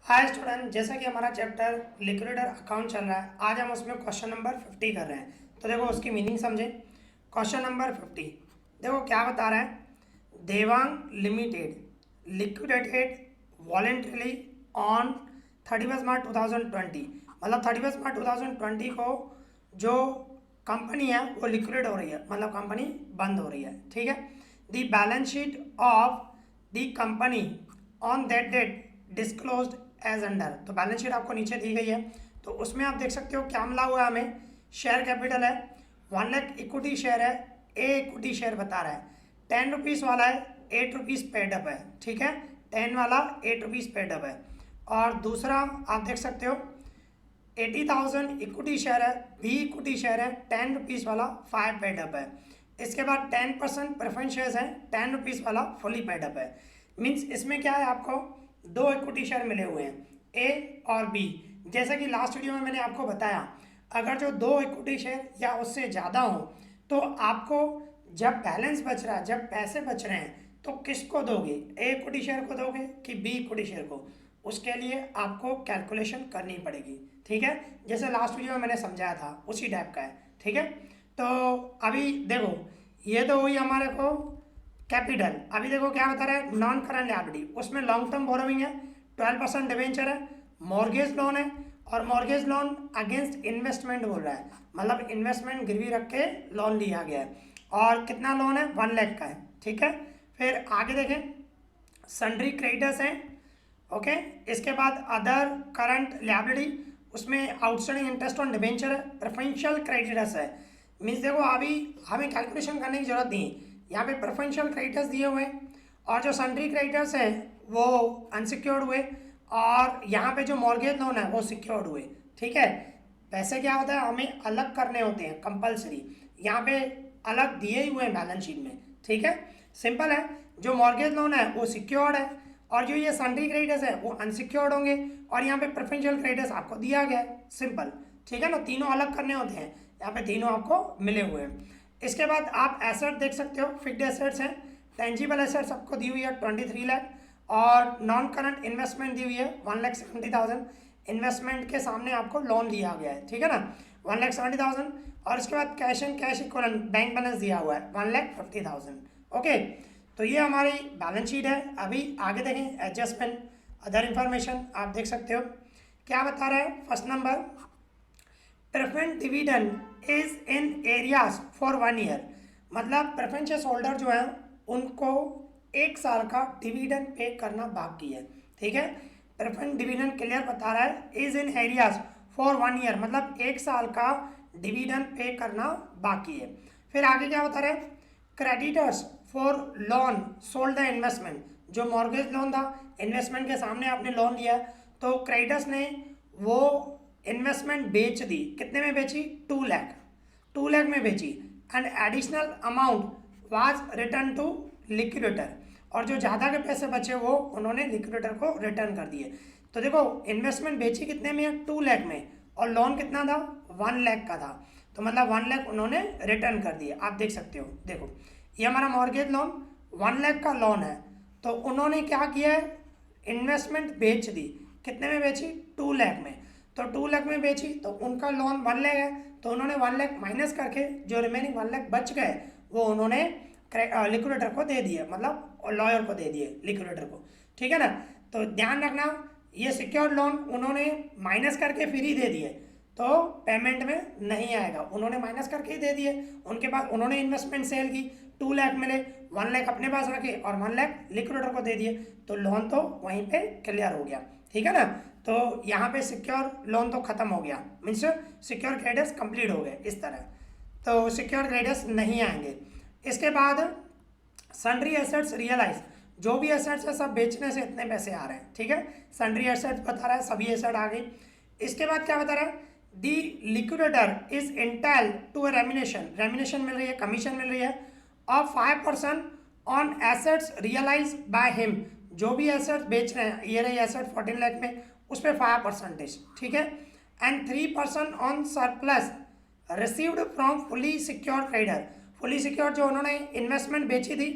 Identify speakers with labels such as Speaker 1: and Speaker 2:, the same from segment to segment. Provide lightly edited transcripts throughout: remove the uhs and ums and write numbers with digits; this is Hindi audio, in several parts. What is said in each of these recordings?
Speaker 1: हाय स्टूडेंट, जैसा कि हमारा चैप्टर लिक्विडेटर अकाउंट चल रहा है, आज हम उसमें क्वेश्चन नंबर 50 कर रहे हैं। तो देखो उसकी मीनिंग समझे। क्वेश्चन नंबर 50 देखो क्या बता रहा है। Devang limited liquidated voluntarily on 31 मार्च 2020, मतलब 31 मार्च 2020 को जो कंपनी है वो लिक्विडेट हो रही है, मतलब कंपनी बंद हो रही है। ठीक है। The balance sheet of the company on that date disclosed as under. तो बैलेंस शीट आपको नीचे दी गई है, तो उसमें आप देख सकते हो क्या मिला हुआ है हमें। शेयर कैपिटल है 1 लाख, इक्विटी शेयर है, ए इक्विटी शेयर बता रहा है 10 रुपीज़ वाला है, 8 रुपीज़ पेड अप है। ठीक है, 10 वाला 8 रुपीज़ पेड अप है। और दूसरा आप देख सकते हो 80,000 इक्विटी शेयर है, बी इक्विटी शेयर है, 10 रुपीज़ वाला 5 पेड अप है। इसके बाद 10% प्रेफरेंस शेयर्स हैं, 10 रुपीज़ वाला फुली पेड अप है। मीन्स इसमें क्या है, आपको दो इक्विटी शेयर मिले हुए हैं, ए और बी। जैसा कि लास्ट वीडियो में मैंने आपको बताया, अगर जो दो इक्विटी शेयर या उससे ज़्यादा हो तो आपको जब बैलेंस बच रहा है, जब पैसे बच रहे हैं, तो किसको दोगे, ए इक्विटी शेयर को दोगे कि बी इक्विटी शेयर को। उसके लिए आपको कैलकुलेशन करनी पड़ेगी। ठीक है, जैसे लास्ट वीडियो में मैंने समझाया था उसी टाइप का है। ठीक है, तो अभी देखो ये तो हुई हमारे को कैपिटल। अभी देखो क्या बता रहा है, नॉन करंट लायबिलिटी, उसमें लॉन्ग टर्म बोरोविंग है, 12% डिवेंचर है, मॉर्गेज लोन है, और मॉर्गेज लोन अगेंस्ट इन्वेस्टमेंट बोल रहा है, मतलब इन्वेस्टमेंट गिरवी रख के लोन लिया गया है। और कितना लोन है, 1 लाख का है। ठीक है, फिर आगे देखें, सन्ड्री क्रेडिटर्स हैं। ओके, इसके बाद अदर करंट लायबिलिटी, उसमें आउटस्टैंडिंग इंटरेस्ट ऑन डिवेंचर है, प्रेफरेंशियल क्रेडिटर्स है। मीन्स देखो अभी हमें कैलकुलेशन करने की जरूरत नहीं है, यहाँ पे प्रेफरेंशियल क्रेडिटर्स दिए हुए हैं, और जो सन्ड्री क्रेडिटर्स हैं वो अनसिक्योर्ड हुए, और यहाँ पे जो मॉर्गेज लोन है वो सिक्योर्ड हुए। ठीक है, पैसे क्या होता है हमें अलग करने होते हैं कंपलसरी, यहाँ पे अलग दिए ही हुए हैं बैलेंस शीट में। ठीक है, सिंपल है, जो मॉर्गेज लोन है वो सिक्योर्ड है, और जो ये सन्ड्री क्रेडिटर्स है वो अनसिक्योर्ड होंगे, और यहाँ पे प्रेफरेंशियल क्रेडिटर्स आपको दिया गया है। सिंपल, ठीक है ना, तीनों अलग करने होते हैं, यहाँ पे तीनों आपको मिले हुए हैं। इसके बाद आप एसेट देख सकते हो, फिक्स्ड एसेट्स हैं, टेंजिबल एसेट्स आपको दी हुई है 23 लाख, और नॉन करंट इन्वेस्टमेंट दी हुई है 1,70,000। इन्वेस्टमेंट के सामने आपको लोन दिया गया है, ठीक है ना, 1,70,000। और इसके बाद cash and cash equivalent bank balance दिया हुआ है 1,50,000। ओके, तो ये हमारी बैलेंस शीट है। अभी आगे देखें, एडजस्टमेंट अदर इंफॉर्मेशन आप देख सकते हो क्या बता रहा है। First number, preference dividend is in areas for 1 year, मतलब प्रेफरेंस होल्डर जो है उनको 1 साल का डिविडेंड पे करना बाकी है। ठीक है, प्रेफरेंस डिविडेंड क्लियर बता रहा है, is in areas for 1 year, मतलब 1 साल का डिविडेंड पे करना बाकी है। फिर आगे क्या बता रहे हैं, creditors for loan sold the investment, जो मॉर्गेज लोन था, इन्वेस्टमेंट के सामने आपने लोन लिया, तो क्रेडिटर्स ने वो इन्वेस्टमेंट बेच दी। कितने में बेची, 2 लाख, 2 लाख में बेची, and additional amount was return to liquidator, और जो ज़्यादा के पैसे बचे वो उन्होंने लिक्विडेटर को रिटर्न कर दिए। तो देखो इन्वेस्टमेंट बेची कितने में, 2 लाख में, और लोन कितना था, 1 लाख का था, तो मतलब 1 लाख उन्होंने रिटर्न कर दिए। आप देख सकते हो, देखो ये हमारा मॉर्गेज लोन 1 लाख का लोन है, तो उन्होंने क्या किया है, इन्वेस्टमेंट बेच दी। कितने में बेची, 2 लाख में, तो 2 लाख में बेची, तो उनका लोन 1 लाख है, तो उन्होंने 1 लाख माइनस करके जो रिमेनिंग 1 लाख बच गए वो उन्होंने लिक्विडेटर को दे दिए, मतलब लॉयर को दे दिए लिक्विडेटर को। ठीक है ना, तो ध्यान रखना, ये सिक्योर्ड लोन उन्होंने माइनस करके फिर ही दे दिए, तो पेमेंट में नहीं आएगा, उन्होंने माइनस करके ही दे दिए। उनके बाद उन्होंने इन्वेस्टमेंट सेल की, 2 लाख मिले, 1 लाख अपने पास रखे और 1 लाख लिक्विडेटर को दे दिए, तो लोन तो वहीं पे क्लियर हो गया। ठीक है ना, तो यहाँ पे सिक्योर लोन तो खत्म हो गया, मीन्स सिक्योर क्रेडिट्स कंप्लीट हो गए इस तरह, तो सिक्योर क्रेडिट्स नहीं आएंगे। इसके बाद सन्ड्री एसेट्स रियलाइज, जो भी एसेट्स है सब बेचने से इतने पैसे आ रहे हैं। ठीक है, सन्ड्री एसेट्स बता रहा है, सभी एसेट आ गई। इसके बाद क्या बता रहा है, the liquidator is entitled to a remuneration, remuneration मिल रही है, कमीशन मिल रही है, of 5% on assets realise by him, जो भी एसेट्स बेच रहे हैं, ये रही एसेट 14 लाख में, उस पर 5%। ठीक है, and 3% on surplus received from fully secure creditor, fully secure जो उन्होंने इन्वेस्टमेंट बेची थी,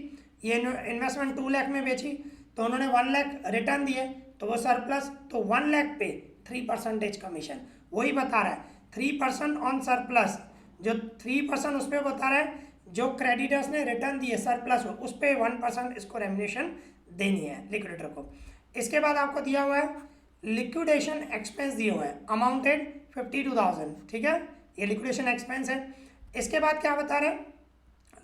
Speaker 1: ये इन्वेस्टमेंट 2 लाख में बेची, तो उन्होंने 1 लाख रिटर्न दिए, तो वो सरप्लस, तो 1 लाख पे 3% कमीशन, वही बता रहा है 3% ऑन सरप्लस, जो 3% उस पर बता रहा है जो क्रेडिटर्स ने रिटर्न दिए सरप्लस हो उस पर 1% इसको रेम्युनेशन देनी है लिक्विडेटर को। इसके बाद आपको दिया हुआ है लिक्विडेशन एक्सपेंस दिए हुए हैं अमाउंटेड 52,000, ठीक है, ये लिक्विडेशन एक्सपेंस है। इसके बाद क्या बता रहे हैं,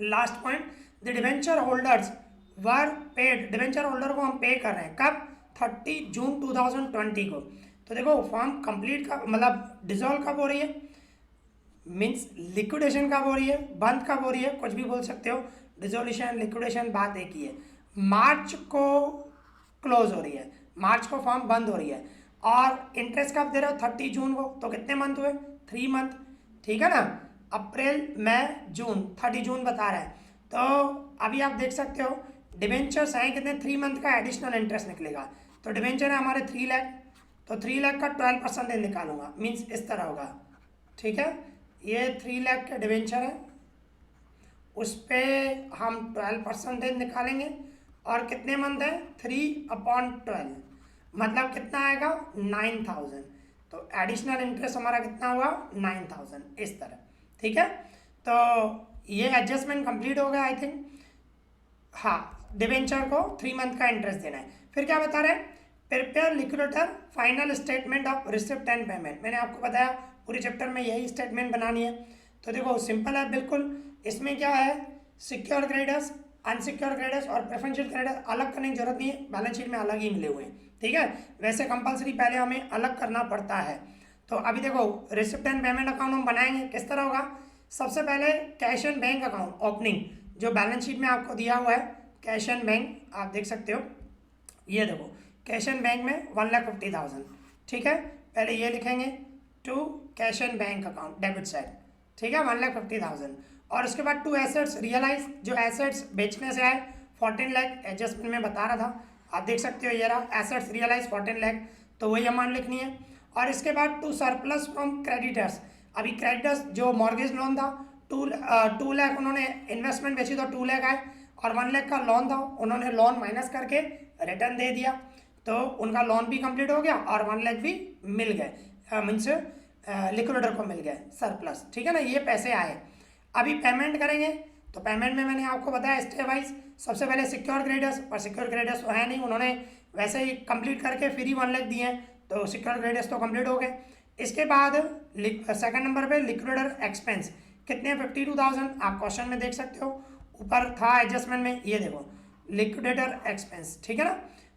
Speaker 1: last point, the debenture holders were paid, debenture holder को हम पे कर रहे हैं कब, 30 जून 2020 को। तो देखो फॉर्म कंप्लीट का मतलब डिसॉल्व कब हो रही है, मीन्स लिक्विडेशन कब हो रही है, बंद कब हो रही है, कुछ भी बोल सकते हो, डिसोल्यूशन लिक्विडेशन बात एक ही है। मार्च को क्लोज हो रही है, मार्च को फॉर्म बंद हो रही है, और इंटरेस्ट कब दे रहे हो, 30 जून को, तो कितने मंथ हुए, 3 मंथ, ठीक है ना, अप्रैल मई जून, 30 जून बता रहा है। तो अभी आप देख सकते हो डिवेंचर्स हैं कितने, 3 मंथ का एडिशनल इंटरेस्ट निकलेगा। तो डिवेंचर है हमारे 3 लाख, तो 3 लाख का 12% निकालूंगा, मीन्स इस तरह होगा, ठीक है, ये 3 लाख के डिवेंचर है, उस पर हम 12% निकालेंगे, और कितने मंथ है, 3/12, मतलब कितना आएगा 9,000, तो एडिशनल इंटरेस्ट हमारा कितना हुआ 9,000, इस तरह, ठीक है। तो ये एडजस्टमेंट कंप्लीट हो गया आई थिंक, हाँ, डिवेंचर को 3 मंथ का इंटरेस्ट देना है। फिर क्या बता रहे हैं, prepare liquidator final statement of receipt and payment, मैंने आपको बताया पूरे चैप्टर में यही स्टेटमेंट बनानी है। तो देखो सिंपल है बिल्कुल, इसमें क्या है, सिक्योर क्रेडिटर्स, अनसिक्योर क्रेडिटर्स और प्रेफरेंशियल क्रेडिटर्स अलग करने की जरूरत नहीं है, बैलेंस शीट में अलग ही मिले हुए हैं, ठीक है। वैसे कंपलसरी पहले हमें अलग करना पड़ता है। तो अभी देखो रिसिप्ट एंड पेमेंट अकाउंट हम बनाएंगे, किस तरह होगा, सबसे पहले cash and bank account opening, जो बैलेंस शीट में आपको दिया हुआ है कैश एंड बैंक, आप देख सकते हो, ये देखो कैश एंड बैंक में 1,50,000, ठीक है, पहले ये लिखेंगे to cash and bank account debit side, ठीक है, 1,50,000, और उसके बाद टू एसेट्स रियलाइज, जो एसेट्स बेचने से आए 14 लाख, एडजस्टमेंट में बता रहा था, आप देख सकते हो ये रहा एसेट्स रियलाइज 14 लाख, तो वही अमाउंट लिखनी है। और इसके बाद टू सरप्लस फ्रॉम क्रेडिटर्स, अभी क्रेडिटर्स जो मॉर्गेज लोन था 2 लाख उन्होंने इन्वेस्टमेंट बेची तो 2 लाख आए, और 1 लाख का लोन था उन्होंने लोन माइनस करके रिटर्न दे दिया, तो उनका लोन भी कंप्लीट हो गया और 1 लाख भी मिल गए, मीन्स लिक्विडेटर को मिल गए सरप्लस, ठीक है ना, ये पैसे आए। अभी पेमेंट करेंगे, तो पेमेंट में मैंने आपको बताया स्टेप वाइज, सबसे पहले सिक्योर क्रेडिटर्स, पर सिक्योर क्रेडिटर्स तो है नहीं, उन्होंने वैसे ही कंप्लीट करके फिर ही 1 लाख दिए हैं, तो सिक्योर क्रेडिटर्स तो कंप्लीट हो गए। इसके बाद सेकंड नंबर पे लिक्विडेटर एक्सपेंस कितने, 52,000, आप क्वेश्चन में देख सकते हो, ऊपर था एडजस्टमेंट में, ये देखो लिक्विडेटर एक्सपेंस, ठीक है ना,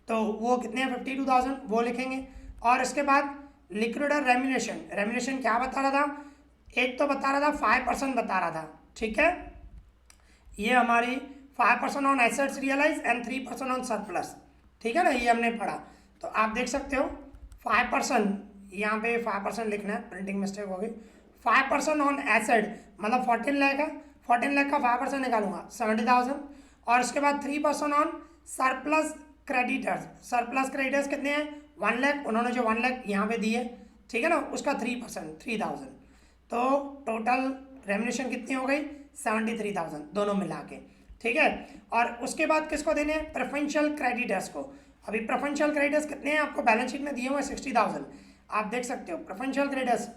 Speaker 1: तो वो कितने हैं 52,000, वो लिखेंगे। और इसके बाद लिक्विडेटर रेम्युनेशन, रेम्युनेशन क्या बता रहा था, एक तो बता रहा था 5% बता रहा था, ठीक है, ये हमारी 5% on assets realise and 3% on surplus, ठीक है ना, ये हमने पढ़ा। तो आप देख सकते हो 5%, यहाँ पे 5% लिखना है, प्रिंटिंग मिस्टेक होगी, 5% ऑन एसेट मतलब 14 लाख है, 14 लाख का 5% निकालूंगा 70,000, और उसके बाद 3% on surplus creditors, surplus creditors कितने हैं 1 लाख, उन्होंने जो 1 लाख यहाँ पे दिए, ठीक है ना, उसका 3% 3,000, तो टोटल रेम्युनेशन कितनी हो गई 73,000 दोनों मिला के, ठीक है। और उसके बाद किसको देने हैं, प्रेफरेंशियल क्रेडिटर्स को। अभी प्रेफरेंशियल क्रेडिटर्स कितने हैं आपको बैलेंस शीट में दिए हुए 60,000, आप देख सकते हो प्रेफरेंशियल क्रेडिटर्स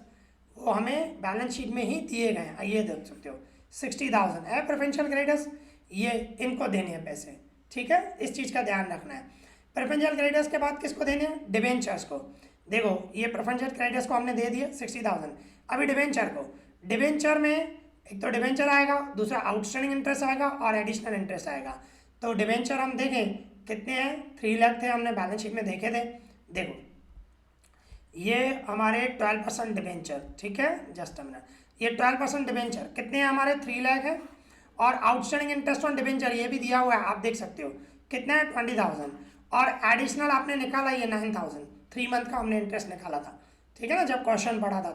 Speaker 1: वो हमें बैलेंस शीट में ही दिए गए हैं, ये देख सकते हो 60,000 है प्रेफरेंशियल क्रेडिटर्स, ये इनको देने हैं पैसे, ठीक है, इस चीज़ का ध्यान रखना है। प्रेफरेंशियल क्रेडिटर्स के बाद किसको देने हैं, डिवेंचर्स को। देखो ये प्रेफरेंशियल क्रेडिटर्स को हमने दे दिए 60,000, अभी डिवेंचर को, डिवेंचर में एक तो डिवेंचर आएगा, दूसरा आउटस्टैंडिंग इंटरेस्ट आएगा और एडिशनल इंटरेस्ट आएगा। तो डिवेंचर हम देखें कितने हैं, 3 लाख थे, हमने बैलेंस शीट में देखे थे, देखो ये हमारे 12% डिवेंचर, ठीक है, जस्ट अ मिनट, ये 12% डिवेंचर कितने हैं हमारे 3 लाख है, और आउटस्टैंडिंग इंटरेस्ट ऑन डिवेंचर ये भी दिया हुआ है, आप देख सकते हो कितना है 20,000, और एडिशनल आपने निकाला ये 9,000, 3 मंथ का हमने इंटरेस्ट निकाला था, ठीक है ना, जब क्वेश्चन पढ़ा था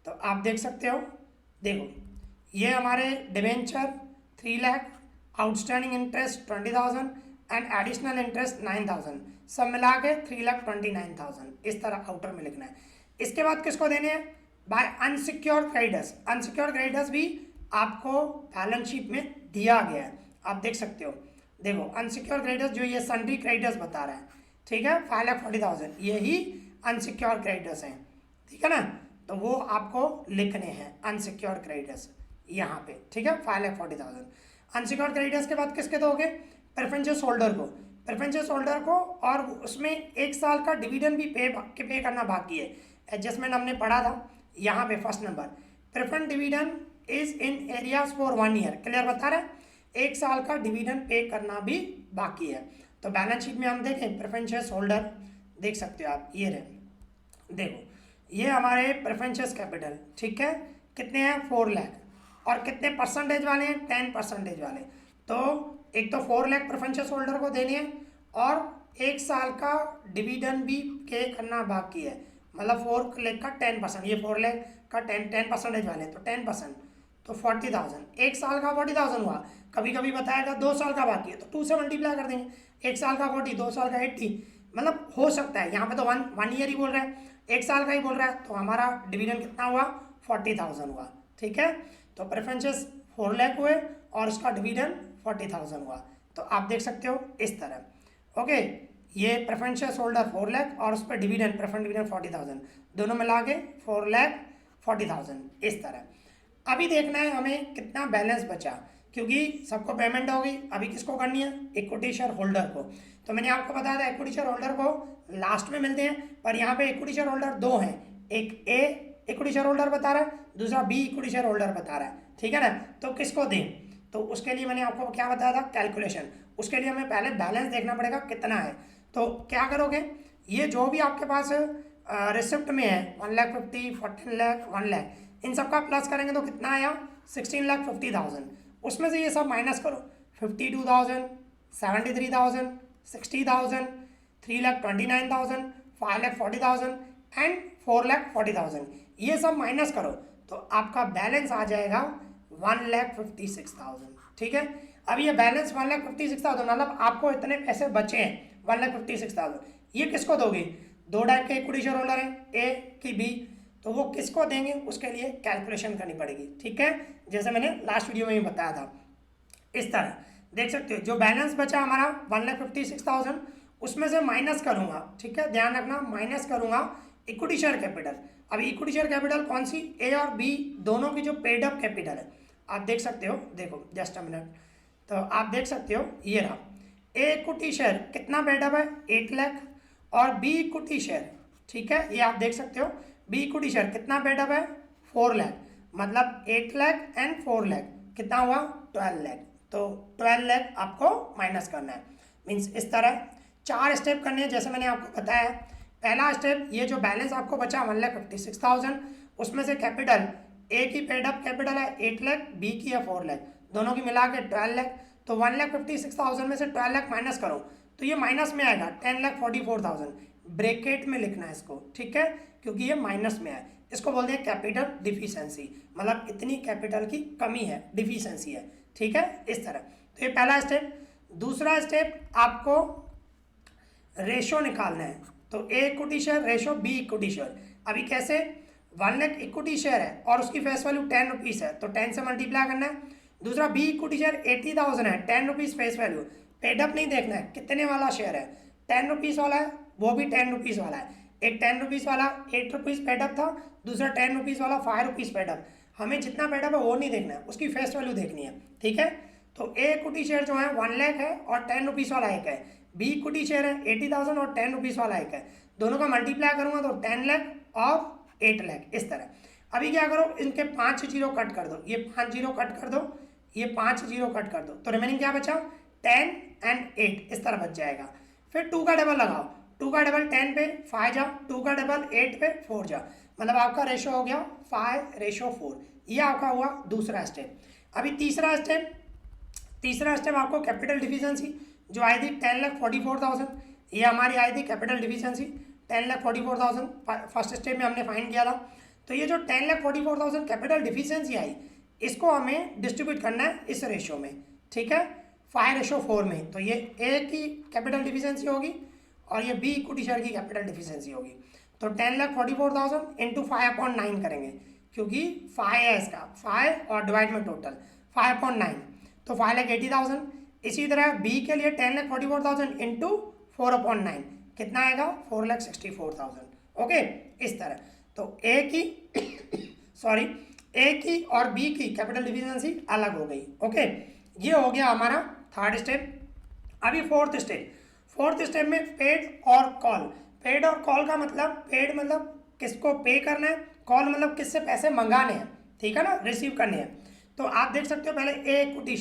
Speaker 1: तो आप देख सकते हो, देखो ये हमारे debenture 3 lakh, outstanding interest 20,000 and additional interest 9,000, सब मिला के 3,29,000, इस तरह आउटर में लिखना है। इसके बाद किसको देने हैं, by unsecured creditors, unsecured creditors भी आपको बैलेंस शीट में दिया गया है, आप देख सकते हो, देखो अनसिक्योर्ड क्रेडिटर्स जो ये सन्ड्री क्रेडिटर्स बता रहा है, ठीक है, 5,40,000 यही अनसिक्योर्ड क्रेडिटर्स हैं, ठीक है ना। तो वो आपको लिखने हैं अनसिक्योर्ड क्रेडिटर्स यहाँ पे, ठीक है, 5,40,000। अनसिक्योर्ड क्रेडिटर्स के बाद किसके दोगे, प्रेफरेंशियल होल्डर को, प्रेफरेंशियल होल्डर को, और उसमें 1 साल का डिविडेंड भी पे करना बाकी है। एडजस्टमेंट हमने पढ़ा था यहाँ पे first number, preference dividend is in areas for 1 year, clear बता रहे हैं, 1 साल का डिविडेंड पे करना भी बाकी है। तो बैलेंस शीट में हम देखें प्रेफरेंशियल होल्डर देख सकते हो आप, ये रहे, देखो ये हमारे प्रेफरेंशियल कैपिटल, ठीक है, कितने हैं 4 लाख, और कितने परसेंटेज वाले हैं 10% वाले। तो एक तो 4 लाख प्रेफरेंशियल होल्डर को देने हैं, और 1 साल का डिविडेंड भी पे करना बाकी है, मतलब 4 लाख का 10%, ये 4 लाख का 10% वाले, तो 10%, तो 40,000, 1 साल का 40,000 हुआ। कभी कभी बताएगा 2 साल का बाकी है तो 2 से मल्टीप्लाई कर देंगे, 1 साल का 40, 2 साल का 80, मतलब हो सकता है। यहाँ पे तो वन ईयर ही बोल रहा है, 1 साल का ही बोल रहा है, तो हमारा डिविडेंड कितना हुआ 40,000 हुआ, ठीक है। तो प्रेफरेंसेस 4 लाख हुए और उसका डिविडेंड 40,000 हुआ। तो आप देख सकते हो इस तरह, ओके, ये प्रेफरेंशियल होल्डर 4 लाख और उस पर डिविडेंड, प्रेफरेंस डिविडेंड 40,000, दोनों मिला के 4,40,000 इस तरह। अभी देखना है हमें कितना बैलेंस बचा, क्योंकि सबको पेमेंट होगी, अभी किसको करनी है, इक्विटी शेयर होल्डर को। तो मैंने आपको बताया था इक्विटी शेयर होल्डर को लास्ट में मिलते हैं, पर यहाँ पे इक्विटी शेयर होल्डर 2 हैं, एक ए इक्विटी शेयर होल्डर बता रहा है, दूसरा बी इक्विटी शेयर होल्डर बता रहा है, ठीक है ना। तो किसको दें, तो उसके लिए मैंने आपको क्या बताया था कैलकुलेशन, उसके लिए हमें पहले बैलेंस देखना पड़ेगा कितना है। तो क्या करोगे, ये जो भी आपके पास रिसिप्ट में है 1,50,000, 14 लाख, 1 लाख, इन सब का प्लस करेंगे तो कितना आया 16,50,000। उसमें से ये सब माइनस करो, 52,000, 73,000, 60,000, 3,29,000, 5,40,000 एंड 4,40,000, ये सब माइनस करो तो आपका बैलेंस आ जाएगा 1,56,000, ठीक है। अब ये बैलेंस 1,56,000, मतलब आपको इतने पैसे बचे हैं 1,56,000, ये किसको दोगे, 2 टाइप के इक्विटी शेयर होल्डर हैं, ए की बी, तो वो किसको देंगे उसके लिए कैलकुलेशन करनी पड़ेगी, ठीक है, जैसे मैंने लास्ट वीडियो में ही बताया था। इस तरह देख सकते हो जो बैलेंस बचा हमारा 1,56,000, उसमें से माइनस करूंगा, ठीक है, ध्यान रखना, माइनस करूंगा इक्विटी शेयर कैपिटल। अब इक्विटी शेयर कैपिटल कौन सी, ए और बी दोनों की जो पेड अप कैपिटल है, आप देख सकते हो, देखो जस्ट अ मिनट, तो आप देख सकते हो ये रहा, ए इक्विटी शेयर कितना पेड अप है 8 लाख, और बी इक्विटी शेयर, ठीक है, ये आप देख सकते हो बी इक्विटी शेयर कितना पेड अप है 4 लाख, मतलब 8 लाख एंड 4 लाख कितना हुआ 12 लाख। तो 12 लाख आपको माइनस करना है, मीन्स इस तरह 4 स्टेप करने हैं जैसे मैंने आपको बताया। पहला स्टेप, ये जो बैलेंस आपको बचा 1,56,000, उसमें से कैपिटल ए की पेड अप कैपिटल है 8 लाख, बी की है 4 लाख, दोनों की मिला के 12 लाख। तो 1,56,000 में से 12 लाख माइनस करो तो ये माइनस में आएगा 10,44,000, ब्रैकेट में लिखना है इसको, ठीक है, क्योंकि ये माइनस में है, इसको बोलते हैं कैपिटल डिफिशिएंसी, मतलब इतनी कैपिटल की कमी है, डिफिशिएंसी है, ठीक है, इस तरह। तो ये पहला स्टेप। दूसरा स्टेप, आपको रेशो निकालना है, तो A equity share ratio B equity share. अभी कैसे, 1 लाख इक्विटी शेयर है और उसकी फेस वैल्यू 10 रुपीज़ है, तो 10 से मल्टीप्लाई करना है। दूसरा बी इक्विटी शेयर 80,000 है, 10 रुपीज़ फेस वैल्यू, पेडअप नहीं देखना है कितने वाला शेयर है, 10 रुपीज़ वाला है, वो भी 10 रुपीज़ वाला है, एक 10 रुपीज़ वाला 8 रुपीज़ पेडअप था, दूसरा 10 रुपीज़ वाला 5 रुपीज़ पेडअप। हमें जितना पेडअप है वो नहीं देखना है, उसकी फेस वैल्यू देखनी है, ठीक है। तो ए इक्विटी शेयर जो है 1 लाख है और 10 रुपीज़ वाला एक है, बी इक्विटी शेयर है 80,000 और 10 रुपीज़ वाला एक है, दोनों का मल्टीप्लाई करूँगा तो 10 लाख और 8 लाख, इस तरह। अभी क्या करो, इनके 5 जीरो कट कर दो, ये 5 जीरो कट कर दो, ये 5 जीरो कट कर दो, तो रिमेनिंग क्या बचा 10 एंड 8, इस तरह बच जाएगा। फिर 2 का डबल लगाओ, 2 का डबल 10 पे 5 जा, 2 का डबल 8 पे 4 जा, मतलब आपका रेशो हो गया 5:4, ये आपका हुआ दूसरा स्टेप। अभी तीसरा स्टेप आपको कैपिटल डिफिशिएंसी जो आई थी 10,44,000, ये हमारी आई थी कैपिटल डिफिशिएंसी 10,44,000, फर्स्ट स्टेप में हमने फाइंड किया था। तो ये जो 10,44,000 कैपिटल डिफिशिएंसी आई, इसको हमें डिस्ट्रीब्यूट करना है इस रेशो में, ठीक है, 5:4 में। तो ये ए की कैपिटल डिफिशिएंसी होगी और ये बी इक्विटी शेयर की कैपिटल डिफिशिएंसी होगी। तो 10,44,000 इंटू 5/9 करेंगे, क्योंकि 5 है इसका, 5 और डिवाइड में टोटल 5/9, तो 5,80,000। इसी तरह बी के लिए 10,44,000 इंटू 4/9, कितना आएगा 4,64,000। ओके, इस तरह। तो ए की सॉरी ए की और बी की कैपिटल डिफिशिएंसी अलग हो गई। ओके, ये हो गया हमारा थर्ड स्टेप। अभी फोर्थ स्टेप में पेड और कॉल। पेड और कॉल का मतलब, पेड मतलब किसको पे करना है, कॉल मतलब किससे पैसे मंगाने हैं, ठीक है ना, रिसीव करने हैं। तो आप देख सकते हो पहले ए इक्विटी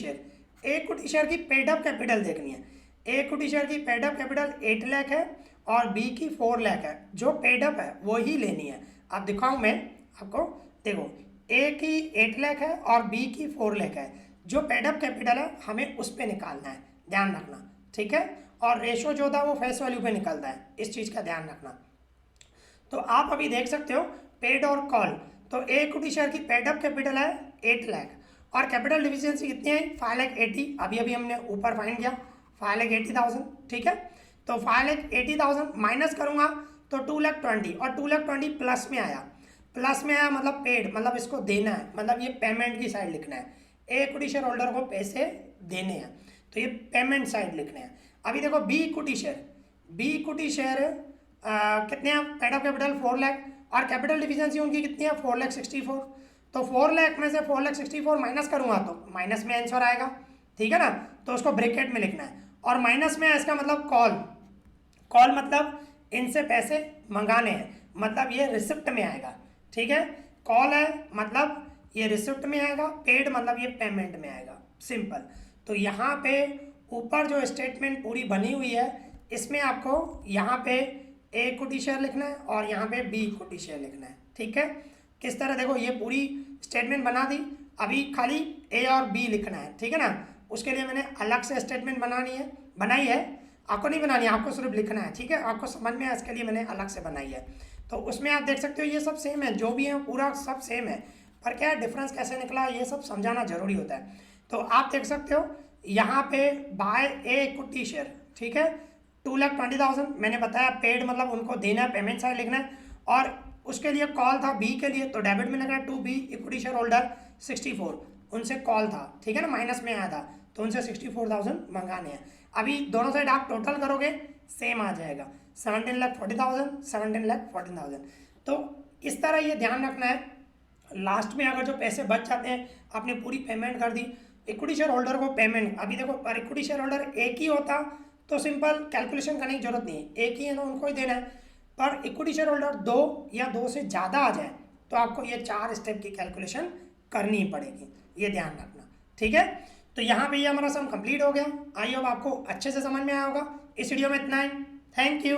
Speaker 1: शेयर की पेड अप कैपिटल देखनी है। ए इक्विटी शेयर की पेड अप कैपिटल 8 लाख है और बी की 4 लाख है। जो पेड अप है वो ही लेनी है। आप दिखाऊं मैं आपको, देखो ए की 8 लाख है और बी की 4 लाख है। जो पेड अप कैपिटल है हमें उस पर निकालना है, ध्यान रखना, ठीक है। और रेशो जो था वो फेस वैल्यू पे निकलता है, इस चीज़ का ध्यान रखना। तो आप अभी देख सकते हो पेड और कॉल। तो ए इक्विटी शेयर की पेड अप कैपिटल है 8 लाख और कैपिटल डिफिशिएंसी कितनी है 5,80,000। अभी हमने ऊपर फाइंड किया 5,80,000, ठीक है। तो 5,80,000 माइनस करूंगा तो 2,20,000 और 2,20,000 प्लस में आया। मतलब पेड, मतलब इसको देना है, मतलब ये पेमेंट की साइड लिखना है। ए इक्विटी शेयर होल्डर को पैसे देने हैं तो ये पेमेंट साइड लिखने हैं। अभी देखो बी इक्विटी शेयर कितने हैं, पेड अप कैपिटल 4 लाख और कैपिटल डिफिशिएंसी उनकी कितनी है 4,64,000। तो 4 लाख में से 4,64,000 माइनस करूंगा तो माइनस में आंसर आएगा, ठीक है ना। तो उसको ब्रैकेट में लिखना है और माइनस में है इसका मतलब कॉल मतलब इनसे पैसे मंगाने हैं, मतलब ये रिसिप्ट में आएगा, ठीक है। कॉल है मतलब ये रिसिप्ट में आएगा, पेड मतलब ये पेमेंट में आएगा, सिंपल। तो यहाँ पे ऊपर जो स्टेटमेंट पूरी बनी हुई है इसमें आपको यहाँ पे ए इक्विटी शेयर लिखना है और यहाँ पे बी इक्विटी शेयर लिखना है, ठीक है। किस तरह, देखो ये पूरी स्टेटमेंट बना दी, अभी खाली ए और बी लिखना है, ठीक है ना। उसके लिए मैंने अलग से स्टेटमेंट बनाई है, आपको नहीं बनानी है, आपको सिर्फ लिखना है, ठीक है। आपको समझ में है इसके लिए मैंने अलग से बनाई है। तो उसमें आप देख सकते हो ये सब सेम है, जो भी है पूरा सब सेम है, पर क्या डिफरेंस कैसे निकला ये सब समझाना जरूरी होता है। तो आप देख सकते हो यहाँ पे बाय ए इक्विटी शेयर, ठीक है, 2,20,000 मैंने बताया, पेड मतलब उनको देना है, पेमेंट साइड लिखना है। और उसके लिए कॉल था बी के लिए, तो डेबिट में लिखना है to be equity shareholder 64, उनसे कॉल था, ठीक है ना, माइनस में आया था तो उनसे 64,000 मंगाने हैं। अभी दोनों साइड आप टोटल करोगे सेम आ जाएगा, 17,40,000 17,14,000। तो इस तरह ये ध्यान रखना है, लास्ट में अगर जो पैसे बच जाते हैं आपने पूरी पेमेंट कर दी इक्विटी शेयर होल्डर को पेमेंट। अभी देखो पर इक्विटी शेयर होल्डर एक ही होता तो सिंपल कैलकुलेशन करने की जरूरत नहीं है, एक ही है ना, उनको ही देना है। पर इक्विटी शेयर होल्डर 2 या 2 से ज़्यादा आ जाए तो आपको ये 4 स्टेप की कैलकुलेशन करनी ही पड़ेगी, ये ध्यान रखना, ठीक है। तो यहाँ पे ये हमारा सम कंप्लीट हो गया। आई होप आपको अच्छे से समझ में आया होगा। इस वीडियो में इतना ही, थैंक यू।